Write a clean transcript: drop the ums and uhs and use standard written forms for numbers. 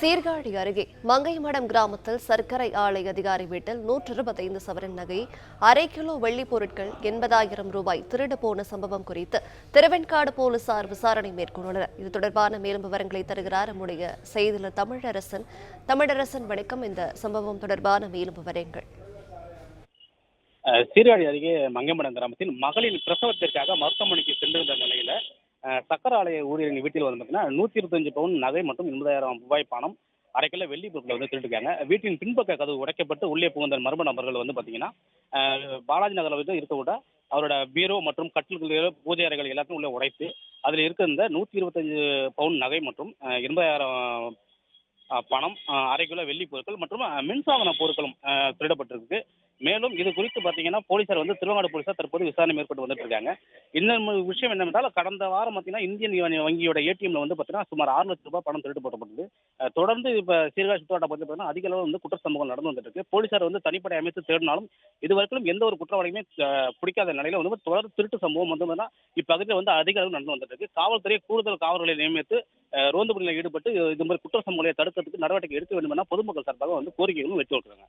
சீர்காழி அருகே மங்கைமடம் கிராமத்தில் சர்க்கரை ஆலை அதிகாரி வீட்டில் 125 சவரன் நகை, அரை கிலோ வெள்ளிப் பொருட்கள், 80,000 ரூபாய் திருடு போன சம்பவம் குறித்து திருவெண்காடு போலீசார் விசாரணை மேற்கொண்டுள்ளனர். இது தொடர்பான மேலும் விவரங்களை தருகிறார் நம்முடைய செய்தியாளர் தமிழரசன். தமிழரசன், வணக்கம். இந்த சம்பவம் தொடர்பான மேலும் விவரங்கள். சீர்காழி அருகே மங்கைமடம் கிராமத்தில் மகளின் பிரசவத்திற்காக மருத்துவமனைக்கு சென்றிருந்த நிலையில சக்கர ஆலய ஊழியரின் வீட்டில் வந்து பார்த்தீங்கன்னா 125 பவுன் நகை மற்றும் 80,000 ரூபாய் பணம், அரை கிலோ வெள்ளி பொருட்களை வந்து திருட்டுருக்காங்க. வீட்டின் பின்பக்க கதவு உடைக்கப்பட்டு உள்ளே புகுந்த மர்ம நபர்கள் வந்து பார்த்தீங்கன்னா பாலாஜி நகரில் வந்து இருக்கக்கூட அவரோட பீரோ மற்றும் கட்டில்கள், பூஜை அறைகள் எல்லாத்தையும் உள்ளே உடைத்து அதில் இருக்க இந்த 125 பவுன் நகை மற்றும் 80,000 பணம், அரை கிலோ வெள்ளி பொருட்கள் மற்றும் மின்சாதன பொருட்களும் திருடப்பட்டிருக்கு. மேலும் இது குறித்து பார்த்தீங்கன்னா போலீசார் வந்து திருவங்காடு போலீசார் தற்போது விசாரணை மேற்கொண்டு வந்துட்டு இருக்காங்க. இன்னொரு விஷயம் என்னவென்றால், கடந்த வாரம் பார்த்தீங்கன்னா இந்தியன் வங்கியோட ஏடிஎம்ல வந்து பார்த்தீங்கன்னா சுமார் 6 லட்சம் ரூபாய் பணம் திருட்டு போட்டப்பட்டது. தொடர்ந்து இப்போ சீர்காழி சுற்றுவட்டார பகுதியில் பார்த்தீங்கன்னா அதிக அளவு வந்து குற்ற சம்பவங்கள் நடந்து வந்துட்டு இருக்கு. போலீசார் வந்து தனிப்படை அமைத்து தேடினாலும் இதுவரைக்கும் எந்த ஒரு குற்றவாளியுமே பிடிக்காத நிலையில வந்து தொடர் திருட்டு சம்பவம் வந்து இப்பகுதியில் வந்து அதிக அளவு நடந்து வந்துட்டு இருக்கு. காவல்துறை கூடுதல் காவலர்களை நியமித்து ரோந்து பணியில் ஈடுபட்டு இது மாதிரி குற்ற சம்பவங்களை தடுக்கிறதுக்கு நடவடிக்கை எடுக்க வேண்டும் என பொதுமக்கள் சார்பாக வந்து கோரிக்கைகளும் வச்சு வருகிறாங்க.